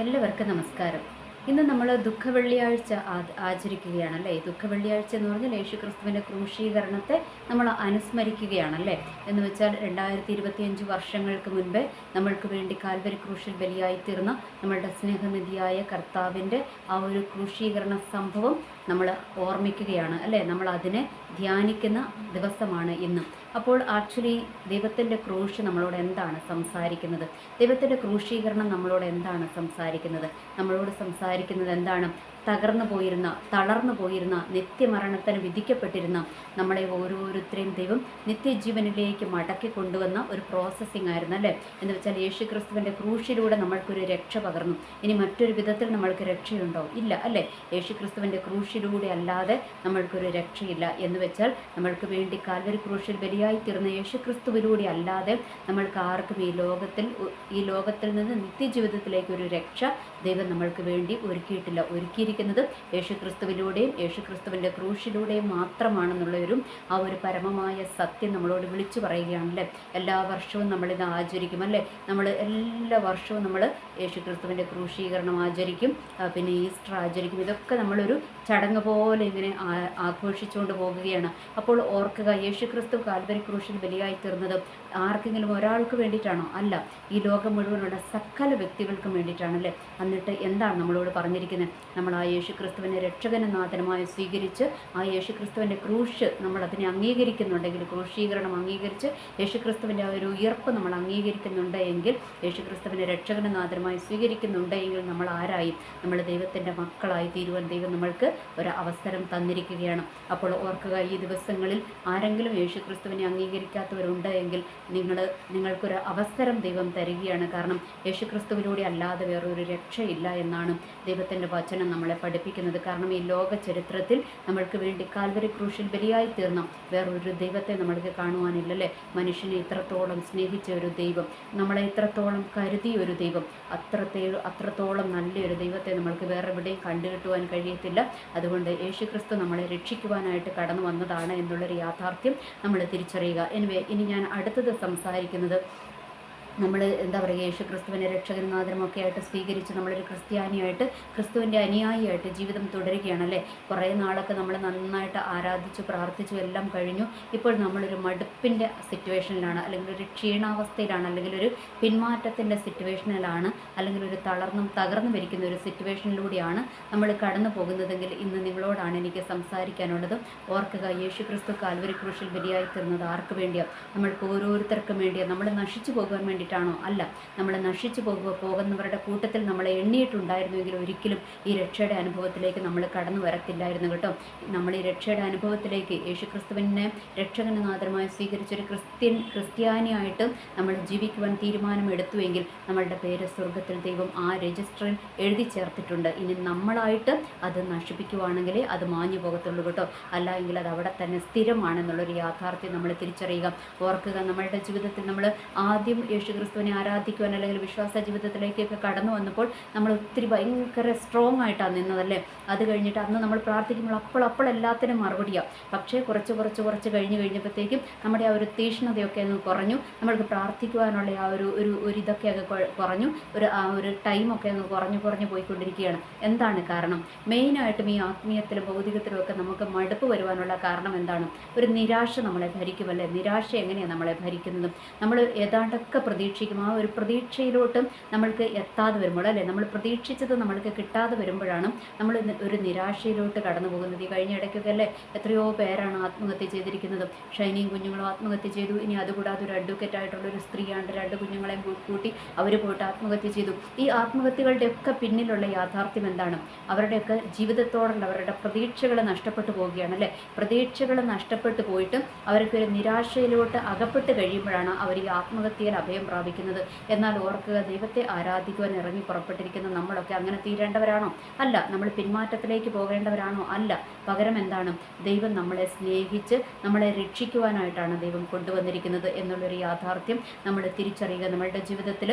എല്ലാവർക്കും നമസ്കാരം. ഇന്ന് നമ്മൾ ദുഃഖവെള്ളിയാഴ്ച ആചരിക്കുകയാണല്ലേ. ദുഃഖവെള്ളിയാഴ്ച എന്ന് പറഞ്ഞാൽ യേശുക്രിസ്തുവിൻ്റെ ക്രൂശീകരണത്തെ നമ്മൾ അനുസ്മരിക്കുകയാണല്ലേ. എന്ന് വെച്ചാൽ 2025 വർഷങ്ങൾക്ക് മുൻപേ നമ്മൾക്ക് വേണ്ടി കാൽവരി ക്രൂശിൽ ബലിയായി തീർന്ന നമ്മളുടെ സ്നേഹനിധിയായ കർത്താവിൻ്റെ ആ ഒരു ക്രൂശീകരണ സംഭവം നമ്മൾ ഓർമ്മിക്കുകയാണ് അല്ലേ. നമ്മൾ അതിനെ ധ്യാനിക്കുന്ന ദിവസമാണ് ഇന്ന്. അപ്പോൾ ആക്ച്വലി ദൈവത്തിൻ്റെ ക്രൂശ് നമ്മളോട് എന്താണ് സംസാരിക്കുന്നത്? ദൈവത്തിൻ്റെ ക്രൂശീകരണം നമ്മളോട് എന്താണ് സംസാരിക്കുന്നത്? നമ്മളോട് സംസാരിക്കുന്നത് എന്താണ്? തളർന്നു പോയിരുന്ന നിത്യമരണത്തിന് വിധിക്കപ്പെട്ടിരുന്ന നമ്മളെ ഓരോരുത്തരെയും ദൈവം നിത്യജീവനിലേക്ക് മടക്കി കൊണ്ടുവന്ന ഒരു പ്രോസസ്സിംഗ് ആയിരുന്നു അല്ലേ. എന്ന് വെച്ചാൽ യേശുക്രിസ്തുവിൻ്റെ ക്രൂശിലൂടെ നമ്മൾക്കൊരു രക്ഷ പകർന്നു. ഇനി മറ്റൊരു വിധത്തിൽ നമ്മൾക്ക് രക്ഷയുണ്ടോ? ഇല്ല അല്ലേ. യേശുക്രിസ്തുവിൻ്റെ ക്രൂശിലൂടെ അല്ലാതെ നമ്മൾക്കൊരു രക്ഷയില്ല. എന്ന് വെച്ചാൽ നമ്മൾക്ക് വേണ്ടി കാൽവരി ക്രൂശിൽ ബലിയായി തീർന്ന യേശുക്രിസ്തുവിലൂടെ അല്ലാതെ നമ്മൾക്ക് ആർക്കും ഈ ലോകത്തിൽ നിന്ന് നിത്യജീവിതത്തിലേക്ക് ഒരു രക്ഷ ദൈവം നമ്മൾക്ക് വേണ്ടി ഒരുക്കിയിരിക്കുന്നത് യേശുക്രിസ്തുവിലൂടെയും യേശുക്രിസ്തുവിൻ്റെ ക്രൂശിലൂടെയും മാത്രമാണെന്നുള്ള ആ ഒരു പരമമായ സത്യം നമ്മളോട് വിളിച്ചു പറയുകയാണല്ലേ. എല്ലാ വർഷവും നമ്മളിത് ആചരിക്കും അല്ലേ. എല്ലാ വർഷവും നമ്മൾ യേശുക്രിസ്തുവിൻ്റെ ക്രൂശീകരണം ആചരിക്കും, പിന്നെ ഈസ്റ്റർ ആചരിക്കും. ഇതൊക്കെ നമ്മളൊരു ചടങ്ങ് പോലെ ഇങ്ങനെ ആഘോഷിച്ചുകൊണ്ട് പോകുകയാണ്. അപ്പോൾ ഓർക്കുക, യേശുക്രിസ്തു കാൽവരി ക്രൂശിൽ ബലിയായി തീർന്നത് ആർക്കെങ്കിലും ഒരാൾക്ക് വേണ്ടിയിട്ടാണോ? അല്ല, ഈ ലോകം മുഴുവനുള്ള സകല വ്യക്തികൾക്കും വേണ്ടിയിട്ടാണല്ലേ. എന്നിട്ട് എന്താണ് നമ്മളോട് പറഞ്ഞിരിക്കുന്നത്? നമ്മൾ ആ യേശുക്രിസ്തുവിനെ രക്ഷകനും നാഥനുമായി സ്വീകരിച്ച് ആ യേശുക്രിസ്തുവിൻ്റെ ക്രൂശ് നമ്മൾ അതിനെ അംഗീകരിക്കുന്നുണ്ടെങ്കിൽ, ക്രൂശീകരണം അംഗീകരിച്ച് യേശുക്രിസ്തുവിൻ്റെ ആ ഒരു ഉയർപ്പ് നമ്മൾ അംഗീകരിക്കുന്നുണ്ട് എങ്കിൽ, യേശുക്രിസ്തുവിനെ രക്ഷകനും നാഥനുമായി സ്വീകരിക്കുന്നുണ്ട് എങ്കിൽ നമ്മൾ ആരായി? നമ്മൾ ദൈവത്തിൻ്റെ മക്കളായി തീരുവാൻ ദൈവം നമ്മൾക്ക് ഒരു അവസരം തന്നിരിക്കുകയാണ്. അപ്പോൾ ഓർക്കുക, ഈ ദിവസങ്ങളിൽ ആരെങ്കിലും യേശുക്രിസ്തുവിനെ അംഗീകരിക്കാത്തവരുണ്ട് എങ്കിൽ നിങ്ങൾക്കൊരു അവസരം ദൈവം തരികയാണ്. കാരണം യേശുക്രിസ്തുവിലൂടെ അല്ലാതെ വേറൊരു രക്ഷയില്ല എന്നാണ് ദൈവത്തിൻ്റെ വചനം നമ്മളെ പഠിപ്പിക്കുന്നത്. കാരണം ഈ ലോക ചരിത്രത്തിൽ നമ്മൾക്ക് വേണ്ടി കാൽവരി ക്രൂശിൽ ബലിയായി തീർന്ന വേറൊരു ദൈവത്തെ നമ്മൾക്ക് കാണുവാനില്ലല്ലേ. മനുഷ്യനെ ഇത്രത്തോളം സ്നേഹിച്ച ഒരു ദൈവം, നമ്മളെ ഇത്രത്തോളം കരുതിയ ഒരു ദൈവം, അത്രത്തോളം നല്ലൊരു ദൈവത്തെ നമ്മൾക്ക് വേറെ എവിടെയും കണ്ടുകിട്ടുവാൻ കഴിയത്തില്ല. അതുകൊണ്ട് യേശുക്രിസ്തു നമ്മളെ രക്ഷിക്കുവാനായിട്ട് കടന്നു വന്നതാണ് എന്നുള്ളൊരു യാഥാർത്ഥ്യം നമ്മൾ തിരിച്ചറിയുക. ഇനി ഞാൻ അടുത്തത് സംസാരിക്കുന്നത്, നമ്മൾ എന്താ പറയുക, യേശുക്രിസ്തുവിനെ രക്ഷകനും നാഥനുമൊക്കെ ആയിട്ട് സ്വീകരിച്ച് നമ്മളൊരു ക്രിസ്ത്യാനിയായിട്ട്, ക്രിസ്തുവിൻ്റെ അനുയായിയായിട്ട് ജീവിതം തുടരുകയാണല്ലേ. കുറേ നാളൊക്കെ നമ്മൾ നന്നായിട്ട് ആരാധിച്ചു പ്രാർത്ഥിച്ചു എല്ലാം കഴിഞ്ഞു. ഇപ്പോൾ നമ്മളൊരു മടുപ്പിൻ്റെ സിറ്റുവേഷനിലാണ്, അല്ലെങ്കിൽ ഒരു ക്ഷീണാവസ്ഥയിലാണ്, അല്ലെങ്കിൽ ഒരു പിന്മാറ്റത്തിൻ്റെ സിറ്റുവേഷനിലാണ്, അല്ലെങ്കിൽ ഒരു തകർന്നു വരിക്കുന്ന ഒരു സിറ്റുവേഷനിലൂടെയാണ് നമ്മൾ കടന്നു പോകുന്നതെങ്കിൽ ഇന്ന് നിങ്ങളോടാണ് എനിക്ക് സംസാരിക്കാനുള്ളത്. ഓർക്കുക, യേശുക്രിസ്തു കാൽവരി ക്രൂശിൽ ബലിയായി തീർന്നത് ആർക്ക് വേണ്ടിയാണ്? നമ്മൾക്ക് ഓരോരുത്തർക്കും വേണ്ടിയാണ്. നമ്മൾ നശിച്ചു പോകുവാൻ വേണ്ടിയിട്ടാണോ? അല്ല. നമ്മൾ നശിച്ചു പോകുന്നവരുടെ കൂട്ടത്തിൽ നമ്മളെ എണ്ണിയിട്ടുണ്ടായിരുന്നുവെങ്കിൽ ഒരിക്കലും ഈ രക്ഷയുടെ അനുഭവത്തിലേക്ക് നമ്മൾ കടന്നു വരത്തില്ലായിരുന്നു കേട്ടോ. നമ്മൾ ഈ രക്ഷയുടെ അനുഭവത്തിലേക്ക് യേശുക്രിസ്തുവിനെ രക്ഷകനും നാഥനുമായി സ്വീകരിച്ചൊരു ക്രിസ്ത്യാനിയായിട്ട് നമ്മൾ ജീവിക്കുവാൻ തീരുമാനമെടുത്തുവെങ്കിൽ നമ്മളുടെ പേര് സ്വർഗത്തിൽ ദൈവം ആ രജിസ്റ്ററിൽ എഴുതി ചേർത്തിട്ടുണ്ട്. ഇനി നമ്മളായിട്ട് അത് നശിപ്പിക്കുവാണെങ്കിലേ അത് മാഞ്ഞു പോകത്തുള്ളൂ കേട്ടോ. അല്ല എങ്കിൽ അത് അവിടെ തന്നെ സ്ഥിരമാണെന്നുള്ളൊരു യാഥാർത്ഥ്യം നമ്മൾ തിരിച്ചറിയുക. ഓർക്കുക, നമ്മളുടെ ജീവിതത്തിൽ നമ്മൾ ആദ്യം യേശുക്രിസ്തുവിനെ ആരാധിക്കുവാൻ അല്ലെങ്കിൽ വിശ്വാസ ജീവിതത്തിലേക്കൊക്കെ കടന്നു വന്നപ്പോൾ നമ്മൾ ഒത്തിരി ഭയങ്കര സ്ട്രോങ് ആയിട്ടാണ് നിന്നതല്ലേ. അത് കഴിഞ്ഞിട്ട് അന്ന് നമ്മൾ പ്രാർത്ഥിക്കുമ്പോൾ അപ്പോൾ എല്ലാത്തിനും മറുപടിയാണ്. പക്ഷേ കുറച്ച് കഴിഞ്ഞപ്പോഴത്തേക്കും നമ്മുടെ ആ ഒരു തീഷ്ണതയൊക്കെ അങ്ങ് കുറഞ്ഞു. നമ്മൾക്ക് പ്രാർത്ഥിക്കുവാനുള്ള ആ ഒരു ഇതൊക്കെ അങ്ങ് കുറഞ്ഞു. ആ ഒരു ടൈമൊക്കെ അങ്ങ് കുറഞ്ഞു പോയിക്കൊണ്ടിരിക്കുകയാണ്. എന്താണ് കാരണം? മെയിനായിട്ടും ഈ ആത്മീയത്തിലും ഭൗതികത്തിലും ഒക്കെ നമുക്ക് മടുപ്പ് വരുവാനുള്ള കാരണം എന്താണ്? ഒരു നിരാശ നമ്മളെ ഭരിക്കുമല്ലേ. നിരാശ എങ്ങനെയാണ് നമ്മളെ ഭരിക്കുന്നത്? നമ്മൾ ഏതാണ്ടൊക്കെ പ്രതീക്ഷിക്കും. ആ ഒരു പ്രതീക്ഷയിലോട്ട് നമ്മൾക്ക് എത്താതെ വരുമ്പോൾ അല്ലേ, നമ്മൾ പ്രതീക്ഷിച്ചത് നമ്മൾക്ക് കിട്ടാതെ വരുമ്പോഴാണ് നമ്മൾ ഒരു നിരാശയിലോട്ട് കടന്നു പോകുന്നത്. ഈ കഴിഞ്ഞ ഇടയ്ക്കൊക്കെ അല്ലേ എത്രയോ പേരാണ് ആത്മഹത്യ ചെയ്തിരിക്കുന്നത്. ഷൈനിയും കുഞ്ഞുങ്ങളും ആത്മഹത്യ ചെയ്തു. ഇനി അതുകൂടാതെ ഒരു അഡ്വക്കേറ്റ് ആയിട്ടുള്ളൊരു സ്ത്രീയാണ് 2 കുഞ്ഞുങ്ങളെയും കൂട്ടി അവർ പോയിട്ട് ആത്മഹത്യ ചെയ്തു. ഈ ആത്മഹത്യകളുടെയൊക്കെ പിന്നിലുള്ള യാഥാർത്ഥ്യം എന്താണ്? അവരുടെയൊക്കെ ജീവിതത്തോടുള്ള അവരുടെ പ്രതീക്ഷകൾ നഷ്ടപ്പെട്ടു പോവുകയാണ് അല്ലേ. പ്രതീക്ഷകൾ നഷ്ടപ്പെട്ടു പോയിട്ട് അവർക്ക് ഒരു നിരാശയിലോട്ട് അകപ്പെട്ട് കഴിയുമ്പോഴാണ് അവർ ഈ ആത്മഹത്യയിൽ അഭയം പ്രാപിക്കുന്നത്. എന്നാൽ ഓർക്കുക, ദൈവത്തെ ആരാധിക്കുവാൻ ഇറങ്ങി പുറപ്പെട്ടിരിക്കുന്ന നമ്മളൊക്കെ അങ്ങനെ തീരേണ്ടവരാണോ? അല്ല. നമ്മൾ പിന്മാറ്റത്തിലേക്ക് പോകേണ്ടവരാണോ? അല്ല. പകരം എന്താണ്? ദൈവം നമ്മളെ സ്നേഹിച്ച് നമ്മളെ രക്ഷിക്കുവാനായിട്ടാണ് ദൈവം കൊണ്ടുവന്നിരിക്കുന്നത് എന്നുള്ളൊരു യാഥാർത്ഥ്യം നമ്മൾ തിരിച്ചറിയുക. നമ്മളുടെ ജീവിതത്തിൽ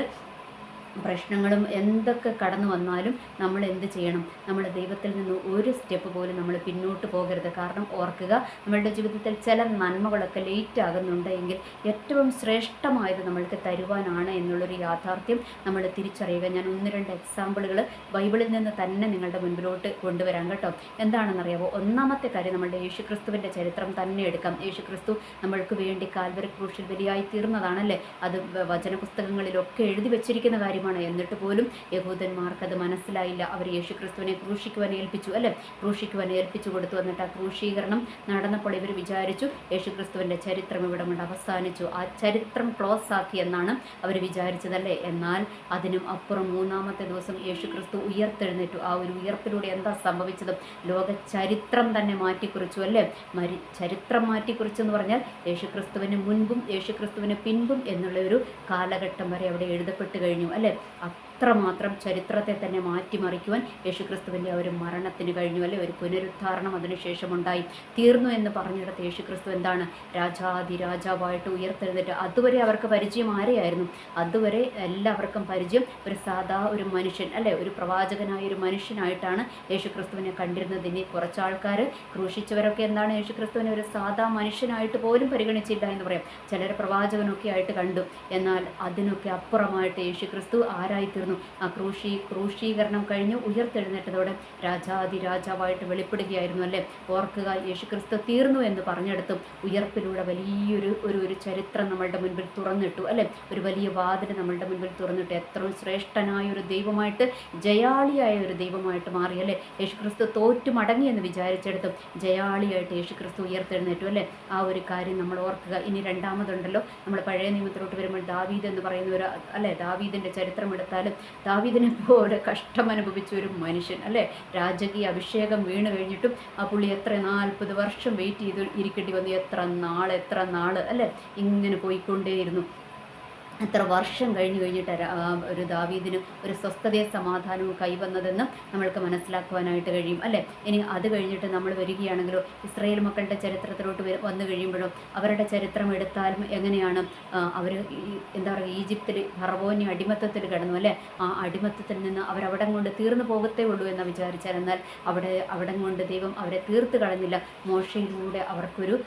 പ്രശ്നങ്ങളും എന്തൊക്കെ കടന്നു വന്നാലും നമ്മൾ എന്ത് ചെയ്യണം? നമ്മൾ ദൈവത്തിൽ നിന്ന് ഒരു സ്റ്റെപ്പ് പോലും നമ്മൾ പിന്നോട്ട് പോകരുത്. കാരണം ഓർക്കുക, നമ്മളുടെ ജീവിതത്തിൽ ചില നന്മകളൊക്കെ ലേറ്റ് ആകുന്നുണ്ട് എങ്കിൽ ഏറ്റവും ശ്രേഷ്ഠമായത് നമ്മൾക്ക് തരുവാനാണ് എന്നുള്ളൊരു യാഥാർത്ഥ്യം നമ്മൾ തിരിച്ചറിയുക. ഞാൻ 1-2 എക്സാമ്പിളുകൾ ബൈബിളിൽ നിന്ന് തന്നെ നിങ്ങളുടെ മുൻപിലോട്ട് കൊണ്ടുവരാം കേട്ടോ. എന്താണെന്നറിയാമോ? ഒന്നാമത്തെ കാര്യം നമ്മളുടെ യേശുക്രിസ്തുവിൻ്റെ ചരിത്രം തന്നെ എടുക്കാം. യേശുക്രിസ്തു നമ്മൾക്ക് വേണ്ടി കാൽവരി ക്രൂശിൽ ബലിയായി തീർന്നതാണല്ലേ. അത് വചനപുസ്തകങ്ങളിലൊക്കെ എഴുതി വെച്ചിരിക്കുന്ന കാര്യം. എന്നിട്ട് പോലും യഹൂദന്മാർക്ക് അത് മനസ്സിലായില്ല. അവർ യേശുക്രിസ്തുവിനെ ക്രൂശിക്കുവാൻ ഏൽപ്പിച്ചു കൊടുത്തു. എന്നിട്ട് ആ ക്രൂശീകരണം നടന്നപ്പോൾ ഇവർ വിചാരിച്ചു യേശുക്രിസ്തുവിൻ്റെ ചരിത്രം ഇവിടെ കൊണ്ട് അവസാനിച്ചു, ആ ചരിത്രം ക്ലോസ് ആക്കി എന്നാണ് അവർ വിചാരിച്ചതല്ലേ. എന്നാൽ അതിനും അപ്പുറം 3-ാമത്തെ ദിവസം യേശുക്രിസ്തു ഉയർത്തെഴുന്നേറ്റു. ആ ഒരു ഉയർപ്പിലൂടെ എന്താ സംഭവിച്ചത്? ലോക ചരിത്രം തന്നെ മാറ്റിക്കുറിച്ചു അല്ലേ. ചരിത്രം മാറ്റിക്കുറിച്ചു എന്ന് പറഞ്ഞാൽ യേശുക്രിസ്തുവിന് മുൻപും യേശുക്രിസ്തുവിന് പിൻപും എന്നുള്ള ഒരു കാലഘട്ടം വരെ അവിടെ എഴുതപ്പെട്ട് കഴിഞ്ഞു അല്ലേ. അത്രമാത്രം ചരിത്രത്തെ തന്നെ മാറ്റിമറിക്കുവാൻ യേശുക്രിസ്തുവിൻ്റെ ആ ഒരു മരണത്തിന് കഴിഞ്ഞു അല്ലേ. ഒരു പുനരുദ്ധാരണം അതിനുശേഷമുണ്ടായി. തീർന്നു എന്ന് പറഞ്ഞിടത്ത് യേശുക്രിസ്തു എന്താണ്? രാജാവായിട്ട് ഉയർത്തെഴുന്നേറ്റ്. അതുവരെ അവർക്ക് പരിചയം ആരെയായിരുന്നു? അതുവരെ എല്ലാവർക്കും പരിചയം ഒരു സാധാ ഒരു മനുഷ്യൻ അല്ലേ, ഒരു പ്രവാചകനായ ഒരു മനുഷ്യനായിട്ടാണ് യേശുക്രിസ്തുവിനെ കണ്ടിരുന്നത്. ഇനി കുറച്ചാൾക്കാർ ക്രൂശിച്ചവരൊക്കെ എന്താണ് യേശുക്രിസ്തുവിനെ ഒരു സാധാ മനുഷ്യനായിട്ട് പോലും പരിഗണിച്ചില്ല എന്ന് പറയാം. ചിലർ പ്രവാചകനൊക്കെ ആയിട്ട് കണ്ടു. എന്നാൽ അതിനൊക്കെ അപ്പുറമായിട്ട് യേശുക്രിസ്തു ആരായിത്തീർന്നു? ആ ക്രൂശീകരണം കഴിഞ്ഞ് ഉയർത്തെഴുന്നേറ്റതോടെ രാജാവായിട്ട് വെളിപ്പെടുകയായിരുന്നു അല്ലേ. ഓർക്കുക, യേശുക്രിസ്തു തീർന്നു എന്ന് പറഞ്ഞെടുത്തും ഉയർപ്പിലൂടെ വലിയൊരു ചരിത്രം നമ്മളുടെ മുൻപിൽ തുറന്നിട്ടു അല്ലേ. ഒരു വലിയ വാതിൽ നമ്മളുടെ മുൻപിൽ തുറന്നിട്ട് എത്രയും ശ്രേഷ്ഠനായ ഒരു ദൈവമായിട്ട്, ജയാളിയായ ഒരു ദൈവമായിട്ട് മാറി അല്ലേ. യേശുക്രിസ്തു തോറ്റു മടങ്ങി എന്ന് വിചാരിച്ചെടുത്തും ജയാളിയായിട്ട് യേശുക്രിസ്തു ഉയർത്തെഴുന്നേറ്റു അല്ലേ. ആ ഒരു കാര്യം നമ്മൾ ഓർക്കുക. ഇനി രണ്ടാമതുണ്ടല്ലോ, നമ്മൾ പഴയ നിയമത്തിലോട്ട് വരുമ്പോൾ ദാവീദ് എന്ന് പറയുന്ന ഒരു അല്ലേ, ദാവീദിൻ്റെ ചരിത്രം എടുത്താലും ദാവീദിനെ പോലെ കഷ്ടം അനുഭവിച്ച ഒരു മനുഷ്യൻ അല്ലേ. രാജകീയ അഭിഷേകം വീണ് കഴിഞ്ഞിട്ടും ആ പുള്ളി 40 വർഷം വെയിറ്റ് ചെയ്ത് ഇരിക്കേണ്ടി വന്നു. എത്ര നാൾ അല്ലേ ഇങ്ങനെ പോയിക്കൊണ്ടേയിരുന്നു. എത്ര വർഷം കഴിഞ്ഞിട്ട് ഒരു ദാവീദിന് ഒരു സ്വസ്ഥതയും സമാധാനവും കൈവന്നതെന്ന് നമ്മൾക്ക് മനസ്സിലാക്കുവാനായിട്ട് കഴിയും അല്ലേ. ഇനി അത് കഴിഞ്ഞിട്ട് നമ്മൾ വരികയാണെങ്കിലോ, ഇസ്രായേൽ മക്കളുടെ ചരിത്രത്തിലോട്ട് വന്നു കഴിയുമ്പോഴോ അവരുടെ ചരിത്രം എടുത്താലും എങ്ങനെയാണ് അവർ എന്താ പറയുക, ഈജിപ്തിൽ ഫറവോന്യ അടിമത്തത്തിൽ കിടന്നു അല്ലേ. ആ അടിമത്തത്തിൽ നിന്ന് അവരവിടം കൊണ്ട് തീർന്നു പോകത്തേ ഉള്ളൂ എന്ന് വിചാരിച്ചാൽ, എന്നാൽ അവിടം കൊണ്ട് ദൈവം അവരെ തീർത്ത് കളഞ്ഞില്ല. മോശയിലൂടെ അവർക്കൊരു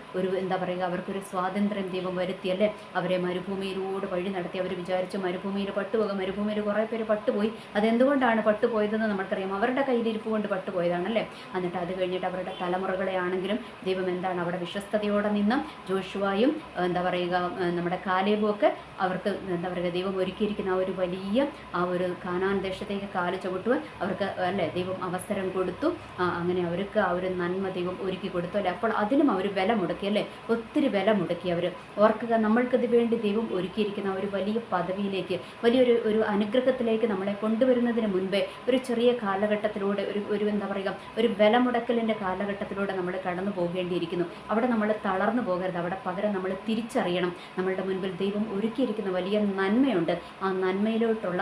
എന്താ പറയുക, അവർക്കൊരു സ്വാതന്ത്ര്യം ദൈവം വരുത്തിയല്ലേ. അവരെ മരുഭൂമിയിലൂടെ വഴി നടത്തി. അവർ വിചാരിച്ചു മരുഭൂമിയിൽ പട്ടുപോകും. മരുഭൂമിയിൽ കുറേ പേര് പട്ടുപോയി. അതെന്തുകൊണ്ടാണ് പട്ടുപോയതെന്ന് നമുക്കറിയാം. അവരുടെ കയ്യിലിരിപ്പ് കൊണ്ട് പട്ടുപോയതാണല്ലേ. എന്നിട്ട് അത് കഴിഞ്ഞിട്ട് അവരുടെ തലമുറകളെ ആണെങ്കിലും ദൈവം എന്താണ് അവിടെ വിശ്വസ്തയോടെ നിന്നും ജോഷുവായും എന്താ പറയുക നമ്മുടെ കാലേബും ഒക്കെ അവർക്ക് എന്താ പറയുക ദൈവം ഒരുക്കിയിരിക്കുന്ന ആ ഒരു വലിയ ആ ഒരു കാനാൻ ദേശത്തേക്ക് കാല് ചവിട്ടുവാൻ അവർക്ക് അല്ലേ ദൈവം അവസരം കൊടുത്തു. അങ്ങനെ അവർക്ക് ആ ഒരു നന്മ ദൈവം ഒരുക്കി കൊടുത്തു അല്ലേ. അപ്പോൾ അതിനും അവർ വില മുടക്കി അല്ലേ, ഒത്തിരി വില മുടക്കി അവർ. ഓർക്കുക, നമ്മൾക്കത് വേണ്ടി ദൈവം ഒരുക്കിയിരിക്കുന്ന ഒരു വലിയ പദവിയിലേക്ക്, വലിയൊരു അനുഗ്രഹത്തിലേക്ക് നമ്മളെ കൊണ്ടുവരുന്നതിന് മുൻപേ ഒരു ചെറിയ കാലഘട്ടത്തിലൂടെ ഒരു എന്താ പറയുക ഒരു വില മുടക്കലിൻ്റെ കാലഘട്ടത്തിലൂടെ നമ്മൾ കടന്നു പോകേണ്ടിയിരിക്കുന്നു. അവിടെ നമ്മൾ തളർന്നു പോകരുത്. അവിടെ പകരം നമ്മൾ തിരിച്ചറിയണം, നമ്മളുടെ മുൻപിൽ ദൈവം ഒരുക്കിയിരിക്കുന്ന വലിയ നന്മയുണ്ട്. ആ നന്മയിലോട്ടുള്ള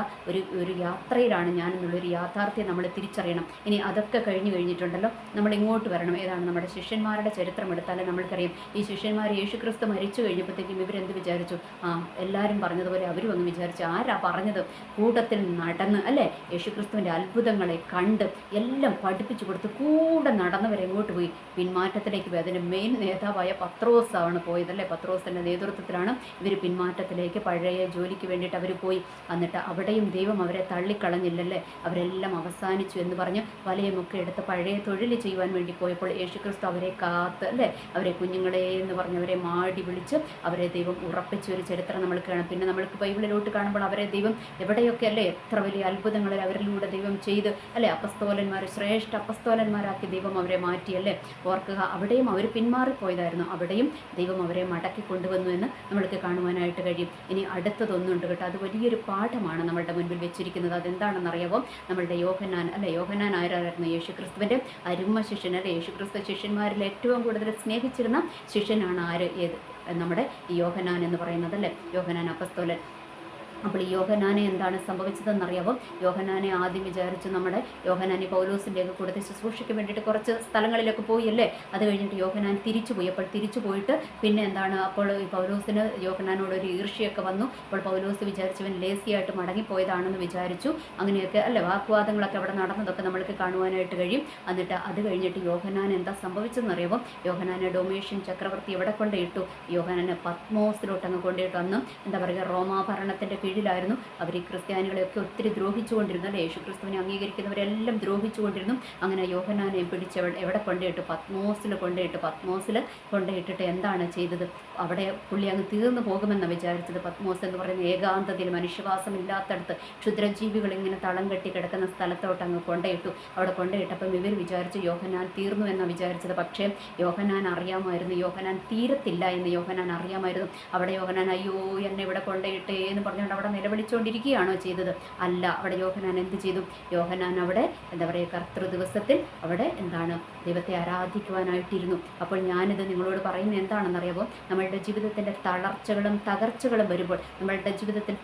ഒരു യാത്രയിലാണ് ഞാനെന്നുള്ളൊരു യാഥാർത്ഥ്യം നമ്മൾ തിരിച്ചറിയണം. ഇനി അതൊക്കെ കഴിഞ്ഞിട്ടുണ്ടല്ലോ, നമ്മൾ ഇങ്ങോട്ട് വരണം. ഏതാണ് നമ്മുടെ ശിഷ്യന്മാരുടെ ചരിത്രം എടുത്താലും നമ്മൾക്കറിയാം. ഈ ശിഷ്യന്മാർ യേശുക്രിസ്തു മരിച്ചു കഴിഞ്ഞപ്പോഴത്തേക്കും ഇവരെന്ത് വിചാരിച്ചു? എല്ലാവരും പറഞ്ഞതുപോലെ അവരും അങ്ങ് വിചാരിച്ചു, ആരാ പറഞ്ഞത്? കൂട്ടത്തിൽ നടന്ന് അല്ലേ യേശുക്രിസ്തുവിൻ്റെ അത്ഭുതങ്ങളെ കണ്ട് എല്ലാം പഠിപ്പിച്ചു കൊടുത്ത് കൂടെ നടന്നവരെ എങ്ങോട്ട് പോയി? പിന്മാറ്റത്തിലേക്ക് പോയി. അതിൻ്റെ മെയിൻ നേതാവായ പത്രോസാണ് പോയതല്ലേ. പത്രോസിൻ്റെ നേതൃത്വത്തിലാണ് ഇവർ പിന്മാറ്റത്തിലേക്ക്, പഴയ ജോലിക്ക് വേണ്ടിയിട്ട് അവർ പോയി. എന്നിട്ട് അവിടെയും ദൈവം അവരെ തള്ളിക്കളഞ്ഞില്ലല്ലേ. അവരെല്ലാം അവസാനിച്ചു എന്ന് പറഞ്ഞ് വലയമൊക്കെ എടുത്ത് പഴയ തൊഴിൽ ചെയ്യുവാൻ വേണ്ടി പോയപ്പോൾ യേശുക്രിസ്തു അവരെ കാത്ത് അല്ലേ, അവരെ കുഞ്ഞുങ്ങളെ എന്ന് പറഞ്ഞ് അവരെ മാടി വിളിച്ച് അവരെ ദൈവം ഉറപ്പിച്ച ഒരു ചരിത്രം നമ്മൾ കാണാം. പിന്നെ നമ്മൾക്ക് ബൈബിളിലോട്ട് കാണുമ്പോൾ അവരെ ദൈവം എവിടെയൊക്കെ അല്ലേ എത്ര വലിയ അത്ഭുതങ്ങൾ അവരിലൂടെ ദൈവം ചെയ്ത് അല്ലേ, അപ്പസ്തോലന്മാർ ശ്രേഷ്ഠ അപ്പസ്തോലന്മാരാക്കി ദൈവം അവരെ മാറ്റിയല്ലേ. ഓർക്കുക, അവിടെയും അവർ പിന്മാറിപ്പോയതായിരുന്നു. അവിടെയും ദൈവം അവരെ മടക്കി കൊണ്ടുവന്നു എന്ന് നമ്മൾക്ക് കാണുവാനായിട്ട് കഴിയും. ഇനി അടുത്തതൊന്നുണ്ട് കേട്ടോ, അത് വലിയൊരു പാഠമാണ് നമ്മളുടെ മുൻപിൽ വെച്ചിരിക്കുന്നത്. അതെന്താണെന്നറിയാമോ? നമ്മളുടെ യോഹന്നാൻ അല്ലേ. യോഹന്നാൻ ആരായിരുന്നു? യേശുക്രിസ്തുവിൻ്റെ അരുമ ശിഷ്യൻ അല്ലേ. യേശുക്രിസ്തു ശിഷ്യന്മാരിൽ ഏറ്റവും കൂടുതൽ സ്നേഹിച്ചിരുന്ന ശിഷ്യനാണ് ആര്? നമ്മുടെ യോഹന്നാൻ എന്ന് പറയുന്നത് അല്ലേ, യോഹന്നാൻ അപ്പസ്തോലൻ. അപ്പോൾ ഈ യോഹന്നാനെ എന്താണ് സംഭവിച്ചതെന്നറിയാമോ? യോഹന്നാനെ ആദ്യം വിചാരിച്ചു നമ്മുടെ യോഹന്നാനെ പൗലോസിൻ്റെയൊക്കെ കൂടെ ശുശ്രൂഷയ്ക്ക് വേണ്ടിയിട്ട് കുറച്ച് സ്ഥലങ്ങളിലൊക്കെ പോയി അല്ലേ. അത് കഴിഞ്ഞിട്ട് യോഹന്നാൻ തിരിച്ചു പോയി. അപ്പോൾ തിരിച്ചു പോയിട്ട് പിന്നെ എന്താണ്, അപ്പോൾ ഈ പൗലോസിന് യോഹന്നാനോട് ഒരു ഈർഷ്യയൊക്കെ വന്നു. അപ്പോൾ പൗലോസ് വിചാരിച്ചവൻ ലേസിയായിട്ട് മടങ്ങിപ്പോയതാണെന്ന് വിചാരിച്ചു. അങ്ങനെയൊക്കെ അല്ലേ വാഗ്വാദങ്ങളൊക്കെ അവിടെ നടന്നതൊക്കെ നമ്മൾക്ക് കാണുവാനായിട്ട് കഴിയും. എന്നിട്ട് അത് കഴിഞ്ഞിട്ട് യോഹന്നാൻ എന്താ സംഭവിച്ചതെന്നറിയാമോ? യോഹന്നാനെ ഡൊമേഷ്യൻ ചക്രവർത്തി എവിടെ കൊണ്ടിട്ടു? യോഹന്നാനെ പത്മോസിലോട്ട് അങ്ങ് കൊണ്ടിട്ടു. അന്ന് എന്താ പറയുക, റോമാ ഭരണത്തിൻ്റെ കീഴിലായിരുന്നു. അവർ ഈ ക്രിസ്ത്യാനികളെയൊക്കെ ഒത്തിരി ദ്രോഹിച്ചുകൊണ്ടിരുന്നു അല്ലേ. യേശു ക്രിസ്തുവിനെ അംഗീകരിക്കുന്നവരെല്ലാം ദ്രോഹിച്ചുകൊണ്ടിരുന്നു. അങ്ങനെ യോഹന്നാനെ പിടിച്ച് എവിടെ കൊണ്ടിട്ടു? പത്മോസിൽ കൊണ്ടിട്ടു. പത്മോസിൽ കൊണ്ടിട്ടിട്ട് എന്താണ് ചെയ്തത്? അവിടെ പുള്ളി അങ്ങ് തീർന്നു പോകുമെന്നാണ് വിചാരിച്ചത്. പത്മോസ് എന്ന് പറയുന്ന ഏകാന്തതയിൽ മനുഷ്യവാസമില്ലാത്തടത്ത് ക്ഷുദ്രജീവികൾ ഇങ്ങനെ തളം കെട്ടി കിടക്കുന്ന സ്ഥലത്തോട്ട് അങ്ങ് കൊണ്ടയിട്ടു. അവിടെ കൊണ്ടയിട്ടപ്പം ഇവർ വിചാരിച്ചു യോഹന്നാൻ തീർന്നു എന്നാണ് വിചാരിച്ചത്. പക്ഷേ യോഹന്നാൻ അറിയാമായിരുന്നു യോഹന്നാൻ തീരത്തില്ല എന്ന്. യോഹന്നാൻ അറിയാമായിരുന്നു. അവിടെ യോഹന്നാൻ അയ്യോ എന്നെ ഇവിടെ കൊണ്ടയിട്ടേ എന്ന് പറഞ്ഞുകൊണ്ട് അവിടെ നിലവിളിച്ചുകൊണ്ടിരിക്കുകയാണോ ചെയ്തത്? അല്ല. അവിടെ യോഹന്നാൻ എന്ത് ചെയ്തു? യോഹന്നാൻ അവിടെ എന്താ പറയുക, കർത്തൃ ദിവസത്തിൽ അവിടെ എന്താണ് ദൈവത്തെ ആരാധിക്കുവാനായിട്ടിരുന്നു. അപ്പോൾ ഞാനിത് നിങ്ങളോട് പറയുന്നത് എന്താണെന്നറിയാമോ? നമ്മളുടെ ജീവിതത്തിൻ്റെ തളർച്ചകളും തകർച്ചകളും വരുമ്പോൾ, നമ്മളുടെ ജീവിതത്തിൽ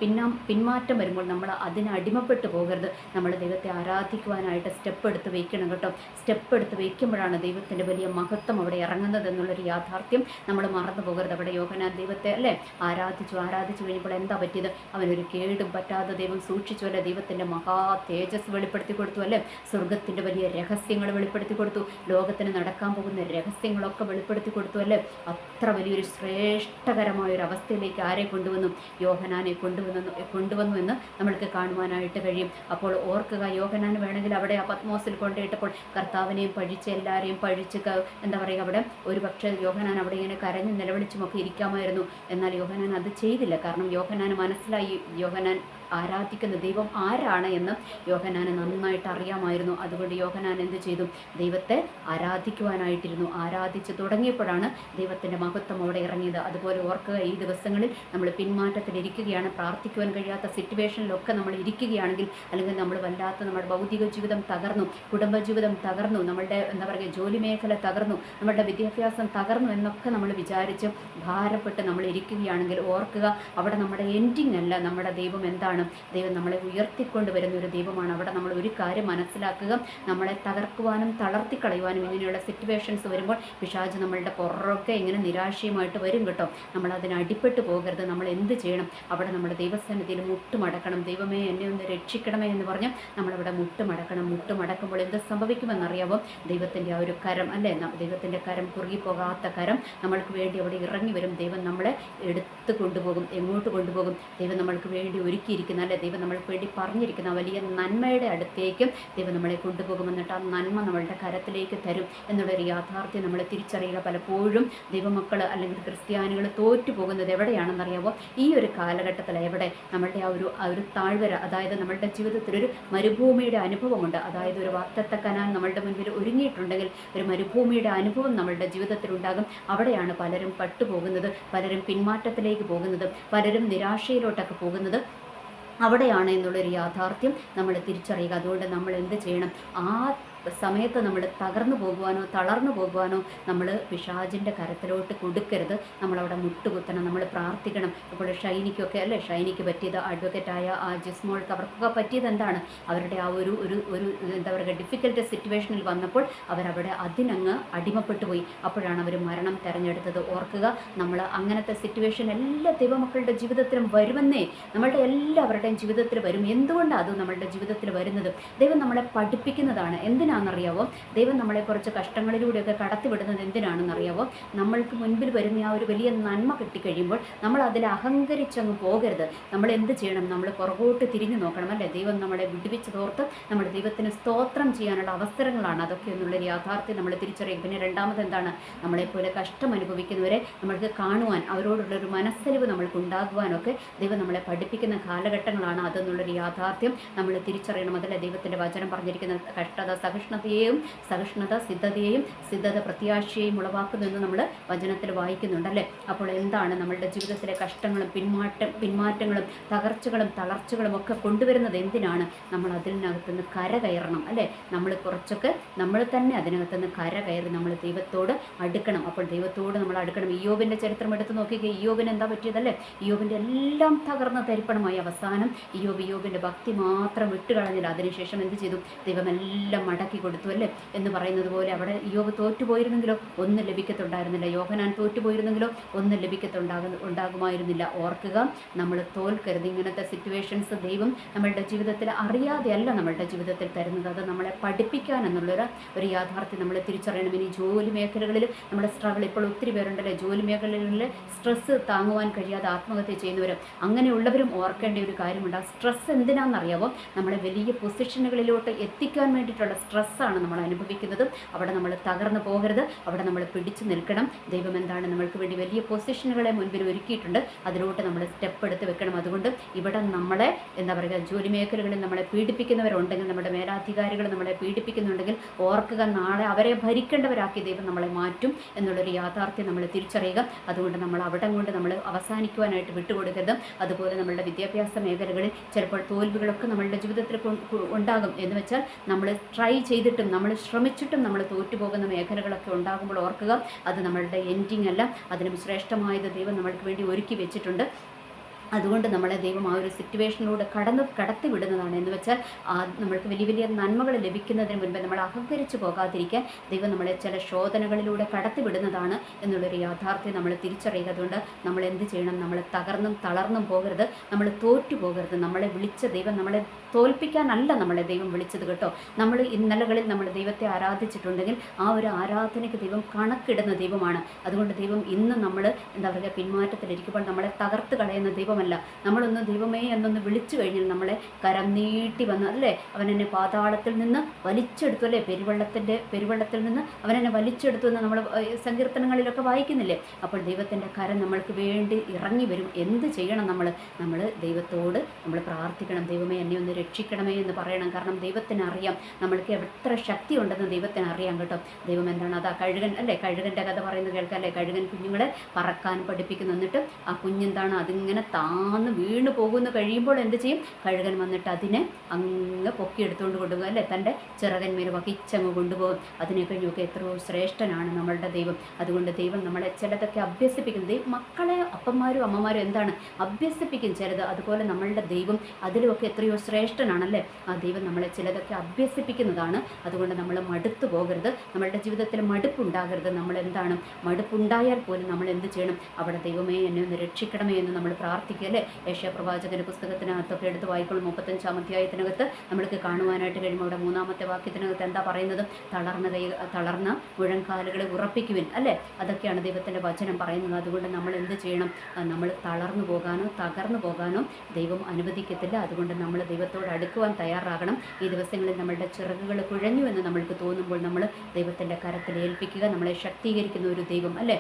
പിന്മാറ്റം വരുമ്പോൾ നമ്മൾ അതിന് അടിമപ്പെട്ടു പോകരുത്. നമ്മൾ ദൈവത്തെ ആരാധിക്കുവാനായിട്ട് സ്റ്റെപ്പ് എടുത്ത് വയ്ക്കണം കേട്ടോ. സ്റ്റെപ്പ് എടുത്ത് വയ്ക്കുമ്പോഴാണ് ദൈവത്തിൻ്റെ വലിയ മഹത്വം അവിടെ ഇറങ്ങുന്നത് എന്നുള്ളൊരു യാഥാർത്ഥ്യം നമ്മൾ മറന്നു പോകരുത്. അവിടെ യോഹന്നാൻ ദൈവത്തെ അല്ലേ ആരാധിച്ചു കഴിഞ്ഞപ്പോൾ എന്താ പറ്റിയത്? അവനൊരു കേടും പറ്റാതെ ദൈവം സൂക്ഷിച്ചു അല്ലേ. ദൈവത്തിൻ്റെ മഹാ തേജസ് വെളിപ്പെടുത്തി കൊടുത്തു അല്ലേ. സ്വർഗത്തിൻ്റെ വലിയ രഹസ്യങ്ങൾ വെളിപ്പെടുത്തി കൊടുത്തു. ലോകത്തിന് നടക്കാൻ പോകുന്ന രഹസ്യങ്ങളൊക്കെ വെളിപ്പെടുത്തി കൊടുത്തു അല്ലേ. അത്ര വലിയൊരു ശ്രേഷ്ഠകരമായൊരു അവസ്ഥയിലേക്ക് ആരെ കൊണ്ടുവന്നു? യോഹന്നാനെ കൊണ്ടുവന്നു എന്ന് നമ്മൾക്ക് കാണുവാനായിട്ട് കഴിയും. അപ്പോൾ ഓർക്കുക, യോഹന്നാന് വേണമെങ്കിൽ അവിടെ ആ പത്മോസിൽ കൊണ്ടിട്ടപ്പോൾ കർത്താവിനെയും പഴിച്ച് എല്ലാവരെയും പഴിച്ച് എന്താ പറയുക, അവിടെ ഒരു പക്ഷേ യോഹന്നാൻ അവിടെ ഇങ്ങനെ കരഞ്ഞ് നിലവിളിച്ചുമൊക്കെ ഇരിക്കാമായിരുന്നു. എന്നാൽ യോഹന്നാൻ അത് ചെയ്തില്ല. കാരണം യോഹന്നാന് മനസ്സിലായി യോഹന്നാൻ ആരാധിക്കുന്ന ദൈവം ആരാണ് എന്ന് യോഹന്നാന് നന്നായിട്ട് അറിയാമായിരുന്നു. അതുകൊണ്ട് യോഹന്നാൻ എന്ത് ചെയ്തു? ദൈവത്തെ ആരാധിക്കുവാനായിട്ടിരുന്നു. ആരാധിച്ച് തുടങ്ങിയപ്പോഴാണ് ദൈവത്തിൻ്റെ മഹത്വം അവിടെ ഇറങ്ങിയത്. അതുപോലെ ഓർക്കുക, ഈ ദിവസങ്ങളിൽ നമ്മൾ പിന്മാറ്റത്തിലിരിക്കുകയാണ്, പ്രാർത്ഥിക്കുവാൻ കഴിയാത്ത സിറ്റുവേഷനിലൊക്കെ നമ്മൾ ഇരിക്കുകയാണെങ്കിൽ, അല്ലെങ്കിൽ നമ്മൾ വല്ലാത്ത നമ്മുടെ ഭൗതിക ജീവിതം തകർന്നു, കുടുംബജീവിതം തകർന്നു, നമ്മളുടെ എന്താ പറയുക ജോലി മേഖല തകർന്നു, നമ്മളുടെ വിദ്യാഭ്യാസം തകർന്നു എന്നൊക്കെ നമ്മൾ വിചാരിച്ച് ഭാരപ്പെട്ട് നമ്മൾ ഇരിക്കുകയാണെങ്കിൽ ഓർക്കുക, അവിടെ നമ്മുടെ എൻഡിങ് അല്ല. നമ്മുടെ ദൈവം എന്താണ്? ദൈവം നമ്മളെ ഉയർത്തിക്കൊണ്ട് വരുന്ന ഒരു ദൈവമാണ്. അവിടെ നമ്മൾ ഒരു കാര്യം മനസ്സിലാക്കുക, നമ്മളെ തകർക്കുവാനും തളർത്തിക്കളയുവാനും ഇങ്ങനെയുള്ള സിറ്റുവേഷൻസ് വരുമ്പോൾ പിശാച് നമ്മളുടെ പുറകെ ഇങ്ങനെ നിരാശയുമായിട്ട് വരും കേട്ടോ. നമ്മൾ അതിന് അടിപ്പെട്ടു പോകരുത്. നമ്മൾ എന്ത് ചെയ്യണം? അവിടെ നമ്മുടെ ദൈവസന്നിധിയിൽ മുട്ടുമടക്കണം. ദൈവമേ എന്നെ ഒന്ന് രക്ഷിക്കണമേ എന്ന് പറഞ്ഞ് നമ്മളവിടെ മുട്ടുമടക്കണം. മുട്ടുമടക്കുമ്പോൾ എന്ത് സംഭവിക്കുമെന്നറിയാമോ? ദൈവത്തിൻ്റെ ആ ഒരു കരം അല്ലേ, ദൈവത്തിൻ്റെ കരം കുറുകിപ്പോകാത്ത കരം നമ്മൾക്ക് വേണ്ടി അവിടെ ഇറങ്ങി വരും. ദൈവം നമ്മളെ എടുത്ത് കൊണ്ടുപോകും. എങ്ങോട്ട് കൊണ്ടുപോകും? ദൈവം നമ്മൾക്ക് വേണ്ടി ഒരുക്കിയിരിക്കും അല്ലെ. ദൈവം നമ്മൾക്ക് വേണ്ടി പറഞ്ഞിരിക്കുന്ന വലിയ നന്മയുടെ അടുത്തേക്കും ദൈവം നമ്മളെ കൊണ്ടുപോകും. എന്നിട്ട് ആ നന്മ നമ്മളുടെ കരത്തിലേക്ക് തരും എന്നുള്ളൊരു യാഥാർത്ഥ്യം നമ്മൾ തിരിച്ചറിയുക. പലപ്പോഴും ദൈവമക്കൾ അല്ലെങ്കിൽ ക്രിസ്ത്യാനികൾ തോറ്റു പോകുന്നത് എവിടെയാണെന്നറിയാമോ? ഈ ഒരു കാലഘട്ടത്തിൽ എവിടെ നമ്മളുടെ ആ ഒരു താഴ്വര, അതായത് നമ്മളുടെ ജീവിതത്തിലൊരു മരുഭൂമിയുടെ അനുഭവമുണ്ട്. അതായത് ഒരു വാഗ്ദത്ത കനാൻ നമ്മളുടെ മുൻപിൽ ഒരുങ്ങിയിട്ടുണ്ടെങ്കിൽ ഒരു മരുഭൂമിയുടെ അനുഭവം നമ്മളുടെ ജീവിതത്തിലുണ്ടാകും. അവിടെയാണ് പലരും പട്ടുപോകുന്നത്, പലരും പിന്മാറ്റത്തിലേക്ക് പോകുന്നത്, പലരും നിരാശയിലോട്ടൊക്കെ പോകുന്നത്. അവിടെയാണ് എന്നുള്ളൊരു യാഥാർത്ഥ്യം നമ്മൾ തിരിച്ചറിയുക. അതുകൊണ്ട് നമ്മൾ എന്ത് ചെയ്യണം? ആ സമയത്ത് നമ്മൾ തകർന്നു പോകുവാനോ തളർന്നു പോകുവാനോ നമ്മൾ പിശാചിൻ്റെ കരത്തിലോട്ട് കൊടുക്കരുത്. നമ്മളവിടെ മുട്ടുകുത്തണം, നമ്മൾ പ്രാർത്ഥിക്കണം. ഇപ്പോൾ ഷൈനിക്കൊക്കെ അല്ലേ, ഷൈനിക്ക് പറ്റിയത് അഡ്വക്കേറ്റായ ആ ജിസ്മോൾക്ക് അവർക്കൊക്കെ പറ്റിയത് എന്താണ്? അവരുടെ ആ ഒരു എന്താ പറയുക ഡിഫിക്കൽട്ട് സിറ്റുവേഷനിൽ വന്നപ്പോൾ അവരവിടെ അതിനങ്ങ് അടിമപ്പെട്ടു പോയി. അപ്പോഴാണ് അവർ മരണം തിരഞ്ഞെടുത്തത്. ഓർക്കുക, നമ്മൾ അങ്ങനത്തെ സിറ്റുവേഷൻ എല്ലാ ദൈവമക്കളുടെ ജീവിതത്തിലും വരുമെന്നേ. നമ്മളുടെ എല്ലാവരുടെയും ജീവിതത്തിൽ വരും. എന്തുകൊണ്ടാണ് അത് നമ്മളുടെ ജീവിതത്തിൽ വരുന്നത്? ദൈവം നമ്മളെ പഠിപ്പിക്കുന്നതാണ്. എന്തിനാണെന്നറിയാവോ? ദൈവം നമ്മളെ കുറച്ച് കഷ്ടങ്ങളിലൂടെയൊക്കെ കടത്തിവിടുന്നത് എന്തിനാണെന്നറിയാവോ? നമ്മൾക്ക് മുൻപിൽ വരുന്ന ആ ഒരു വലിയ നന്മ കിട്ടിക്കഴിയുമ്പോൾ നമ്മൾ അതിൽ അഹങ്കരിച്ചങ്ങ് പോകരുത്. നമ്മൾ എന്ത് ചെയ്യണം? നമ്മൾ പുറകോട്ട് തിരിഞ്ഞു നോക്കണം അല്ലേ. ദൈവം നമ്മളെ വിടുവിച്ചതോർത്ത് നമ്മൾ ദൈവത്തിന് സ്തോത്രം ചെയ്യാനുള്ള അവസരങ്ങളാണ് അതൊക്കെ എന്നുള്ളൊരു യാഥാർത്ഥ്യം നമ്മൾ തിരിച്ചറിയും. പിന്നെ രണ്ടാമത് എന്താണ്? നമ്മളെപ്പോലെ കഷ്ടം അനുഭവിക്കുന്നവരെ നമ്മൾക്ക് കാണുവാൻ, അവരോടുള്ളൊരു മനസ്സലിവ് നമ്മൾക്ക് ഉണ്ടാകുവാനൊക്കെ ദൈവം നമ്മളെ പഠിപ്പിക്കുന്ന കാലഘട്ടങ്ങളാണ് അതെന്നുള്ളൊരു യാഥാർത്ഥ്യം നമ്മൾ തിരിച്ചറിയണം. അതല്ലേ ദൈവത്തിൻ്റെ വചനം പറഞ്ഞിരിക്കുന്ന കഷ്ടത സഹിഷ്ണുത സിദ്ധതയെയും സിദ്ധത പ്രത്യാശയെയും ഉളവാക്കുന്നു എന്ന് നമ്മൾ വചനത്തിൽ വായിക്കുന്നുണ്ടല്ലേ. അപ്പോൾ എന്താണ് നമ്മളുടെ ജീവിതത്തിലെ കഷ്ടങ്ങളും പിന്മാറ്റങ്ങളും തകർച്ചകളും തളർച്ചകളും ഒക്കെ കൊണ്ടുവരുന്നത് എന്തിനാണ്? നമ്മൾ അതിനകത്തുനിന്ന് കരകയറണം അല്ലേ. നമ്മൾ കുറച്ചൊക്കെ നമ്മൾ തന്നെ അതിനകത്തുനിന്ന് കരകയറി നമ്മൾ ദൈവത്തോട് അടുക്കണം. അപ്പോൾ ദൈവത്തോട് നമ്മൾ അടുക്കണം. ഇയ്യോബിൻ്റെ ചരിത്രം എടുത്ത് നോക്കിക്കുക. ഇയ്യോബിന് എന്താ പറ്റിയതല്ലേ? ഇയ്യോബിൻ്റെ എല്ലാം തകർന്ന തരിപ്പണമായി. അവസാനം ഇയ്യോബിൻ്റെ ഭക്തി മാത്രം വിട്ടുകളഞ്ഞില്ല. അതിനുശേഷം എന്ത് ചെയ്തു? ദൈവമെല്ലാം മടക്കി കൊടുത്തു അല്ലേ എന്ന് പറയുന്നത് പോലെ. അവിടെ ഇയ്യോബ് തോറ്റുപോയിരുന്നെങ്കിലോ ഒന്നും ലഭിക്കത്തുണ്ടായിരുന്നില്ല. യോഹന്നാൻ തോറ്റുപോയിരുന്നെങ്കിലോ ഒന്നും ഉണ്ടാകുമായിരുന്നില്ല. ഓർക്കുക, നമ്മൾ തോൽക്കരുത്. ഇങ്ങനത്തെ സിറ്റുവേഷൻസ് ദൈവം നമ്മളുടെ ജീവിതത്തിൽ അറിയാതെയല്ല നമ്മളുടെ ജീവിതത്തിൽ തരുന്നത്. അത് നമ്മളെ പഠിപ്പിക്കാൻ എന്നുള്ളൊരു യാഥാർത്ഥ്യം നമ്മൾ തിരിച്ചറിയണം. ഇനി ജോലി മേഖലകളിൽ നമ്മുടെ സ്ട്രഗിൾ, ഇപ്പോൾ ഒത്തിരി പേരുണ്ടല്ലേ ജോലി മേഖലകളിൽ സ്ട്രെസ്സ് താങ്ങുവാൻ കഴിയാതെ ആത്മഹത്യ ചെയ്യുന്നവരും. അങ്ങനെയുള്ളവരും ഓർക്കേണ്ട ഒരു കാര്യമുണ്ട്. ആ സ്ട്രെസ്സ് എന്തിനാണെന്നറിയാമോ? നമ്മളെ വലിയ പൊസിഷനുകളിലോട്ട് എത്തിക്കാൻ വേണ്ടിയിട്ടുള്ള സ്ട്രെസ്സാണ് നമ്മൾ അനുഭവിക്കുന്നത്. അവിടെ നമ്മൾ തകർന്നു പോകരുത്. അവിടെ നമ്മൾ പിടിച്ചു നിൽക്കണം. ദൈവം എന്താണ് നമ്മൾക്ക് വേണ്ടി വലിയ പൊസിഷനുകളെ മുൻപിൽ ഒരുക്കിയിട്ടുണ്ട്. അതിലോട്ട് നമ്മൾ സ്റ്റെപ്പ് എടുത്ത് വെക്കണം. അതുകൊണ്ട് ഇവിടെ നമ്മളെ എന്താ പറയുക, ജോലി മേഖലകളിൽ നമ്മളെ പീഡിപ്പിക്കുന്നവരുണ്ടെങ്കിൽ, നമ്മുടെ മേലാധികാരികൾ നമ്മളെ പീഡിപ്പിക്കുന്നുണ്ടെങ്കിൽ ഓർക്കുക, നാളെ അവരെ ഭരിക്കേണ്ടവരാക്കി ദൈവം നമ്മളെ മാറ്റും എന്നുള്ളൊരു യാഥാർത്ഥ്യം നമ്മൾ തിരിച്ചറിയുക. അതുകൊണ്ട് നമ്മൾ അവിടെ കൊണ്ട് നമ്മൾ അവസാനിക്കുവാനായിട്ട് വിട്ടുകൊടുക്കരുത്. അതുപോലെ നമ്മളുടെ വിദ്യാഭ്യാസ മേഖലകളിൽ ചിലപ്പോൾ തോൽവികളൊക്കെ നമ്മളുടെ ജീവിതത്തിൽ ഉണ്ടാകും. എന്ന് വെച്ചാൽ നമ്മൾ ട്രൈ ചെയ്തിട്ടും നമ്മൾ ശ്രമിച്ചിട്ടും നമ്മൾ തോറ്റുപോകുന്ന മേഖലകളൊക്കെ ഉണ്ടാകുമ്പോൾ ഓർക്കുക, അത് നമ്മളുടെ എൻഡിങ് അല്ല. അതിനും ശ്രേഷ്ഠമായത് ദൈവം നമ്മൾക്ക് വേണ്ടി ഒരുക്കി വെച്ചിട്ടുണ്ട്. അതുകൊണ്ട് നമ്മളെ ദൈവം ആ ഒരു സിറ്റുവേഷനിലൂടെ കടത്തി വിടുന്നതാണ്. എന്ന് വെച്ചാൽ നമ്മൾക്ക് വലിയ വലിയ നന്മകൾ ലഭിക്കുന്നതിന് മുൻപ് നമ്മൾ അഹങ്കരിച്ച് പോകാതിരിക്കാൻ ദൈവം നമ്മളെ ചില ശോധനകളിലൂടെ കടത്തി വിടുന്നതാണ് എന്നുള്ളൊരു യാഥാർത്ഥ്യം നമ്മൾ തിരിച്ചറിയുക. അതുകൊണ്ട് നമ്മൾ എന്ത് ചെയ്യണം? നമ്മൾ തകർന്നും തളർന്നും പോകരുത്, നമ്മൾ തോറ്റു പോകരുത്. നമ്മളെ വിളിച്ച ദൈവം നമ്മളെ തോൽപ്പിക്കാനല്ല നമ്മളെ ദൈവം വിളിച്ചത് കേട്ടോ. നമ്മൾ ഇന്നലകളിൽ നമ്മൾ ദൈവത്തെ ആരാധിച്ചിട്ടുണ്ടെങ്കിൽ ആ ഒരു ആരാധനയ്ക്ക് ദൈവം കണക്കിടുന്ന ദൈവമാണ്. അതുകൊണ്ട് ദൈവം ഇന്ന് നമ്മൾ എന്താ പറയുക, പിന്മാറ്റത്തിലിരിക്കുമ്പോൾ നമ്മളെ തകർത്ത് കളയുന്ന ദൈവമല്ല. നമ്മളൊന്ന് ദൈവമേ എന്നൊന്ന് വിളിച്ചു കഴിഞ്ഞാൽ നമ്മളെ കരം നീട്ടി വന്ന് അല്ലേ, അവനെന്നെ പാതാളത്തിൽ നിന്ന് വലിച്ചെടുത്തു അല്ലേ, പെരുവെള്ളത്തിൽ നിന്ന് അവനെന്നെ വലിച്ചെടുത്തു എന്ന് നമ്മൾ സങ്കീർത്തനങ്ങളിലൊക്കെ വായിക്കുന്നില്ലേ. അപ്പോൾ ദൈവത്തിൻ്റെ കരം നമ്മൾക്ക് വേണ്ടി ഇറങ്ങി വരും. എന്ത് ചെയ്യണം? നമ്മൾ ദൈവത്തോട് നമ്മൾ പ്രാർത്ഥിക്കണം. ദൈവമേ എന്നെ ഒന്ന് രക്ഷിക്കണമേ എന്ന് പറയണം. കാരണം ദൈവത്തിന് അറിയാം നമ്മൾക്ക് എത്ര ശക്തി ഉണ്ടെന്ന് ദൈവത്തിന് അറിയാം കേട്ടോ. ദൈവം എന്താണ്, അതാ കഴുകൻ അല്ലേ, കഴുകൻ്റെ കഥ പറയുന്നത് കേൾക്കാം അല്ലേ. കഴുകൻ കുഞ്ഞുങ്ങളെ പറക്കാൻ പഠിപ്പിക്കുന്നു. എന്നിട്ട് ആ കുഞ്ഞെന്താണ്, അതിങ്ങനെ താന്ന് വീണ് പോകുന്ന കഴിയുമ്പോൾ എന്ത് ചെയ്യും? കഴുകൻ വന്നിട്ട് അതിനെ അങ്ങ് പൊക്കിയെടുത്തുകൊണ്ട് കൊണ്ടുപോകും അല്ലേ, തൻ്റെ ചിറകന്മേൽ വഹിച്ചങ്ങ് കൊണ്ടുപോകും. അതിനെ കഴിഞ്ഞൊക്കെ എത്രയോ ശ്രേഷ്ഠനാണ് നമ്മളുടെ ദൈവം. അതുകൊണ്ട് ദൈവം നമ്മളെ ചിലതൊക്കെ അഭ്യസിപ്പിക്കുന്നത്, മക്കളെ അപ്പന്മാരും അമ്മമാരും എന്താണ് അഭ്യസിപ്പിക്കും ചിലത്. അതുപോലെ നമ്മളുടെ ദൈവം അതിലുമൊക്കെ എത്രയോ ശ്രേഷ്ഠനാണല്ലേ. ആ ദൈവം നമ്മളെ ചിലതൊക്കെ അഭ്യസിപ്പിക്കുന്നതാണ്. അതുകൊണ്ട് നമ്മൾ മടുത്തു പോകരുത്. നമ്മളുടെ ജീവിതത്തിൽ മടുപ്പുണ്ടാകരുത്. നമ്മളെന്താണ്, മടുപ്പുണ്ടായാൽ പോലും നമ്മൾ എന്ത് ചെയ്യണം? അവിടെ ദൈവമേ എന്നെ ഒന്ന് രക്ഷിക്കണമേ എന്ന് നമ്മൾ പ്രാർത്ഥിക്കുക അല്ലേ. യേശയ്യാ പ്രവാചകന്റെ പുസ്തകത്തിനകത്തൊക്കെ എടുത്ത് വായിക്കുമ്പോൾ 35-ാം അധ്യായത്തിനകത്ത് നമ്മൾക്ക് കാണുവാനായിട്ട് കഴിയുമ്പോൾ അവിടെ 3-ാമത്തെ വാക്യത്തിനകത്ത് എന്താ പറയുന്നത്? തളർന്ന മുഴങ്കാലുകളെ ഉറപ്പിക്കുവിൻ അല്ലേ. അതൊക്കെയാണ് ദൈവത്തിൻ്റെ വചനം പറയുന്നത്. അതുകൊണ്ട് നമ്മൾ എന്ത് ചെയ്യണം? നമ്മൾ തളർന്നു പോകാനോ തകർന്നു പോകാനോ ദൈവം അനുവദിക്കത്തില്ല. അതുകൊണ്ട് നമ്മൾ ദൈവത്തോട് അടുക്കുവാൻ തയ്യാറാകണം. ഈ ദിവസങ്ങളിൽ നമ്മളുടെ ചിറകുകൾ കുഴഞ്ഞു എന്ന് നമ്മൾക്ക് തോന്നുമ്പോൾ നമ്മൾ ദൈവത്തിൻ്റെ കരത്തിൽ ഏൽപ്പിക്കുക. നമ്മളെ ശക്തീകരിക്കുന്ന ഒരു ദൈവം അല്ലേ.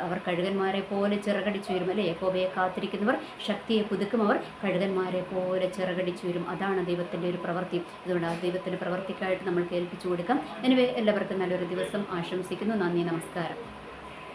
അവർ കഴുകന്മാരെ പോലെ ചിറകടിച്ചു വരും അല്ലേ. യഹോവയെ കാത്തിരിക്കുന്നവർ ശക്തിയെ പുതുക്കും, അവർ കഴുകന്മാരെ പോലെ ചിറകടിച്ചു വരും. അതാണ് ദൈവത്തിൻ്റെ ഒരു പ്രവൃത്തി. അതുകൊണ്ട് ആ ദൈവത്തിൻ്റെ പ്രവൃത്തിക്കായിട്ട് നമ്മൾക്ക് ഏൽപ്പിച്ചു കൊടുക്കാം. എനിവേ, എല്ലാവർക്കും നല്ലൊരു ദിവസം ആശംസിക്കുന്നു. നന്ദി, നമസ്കാരം.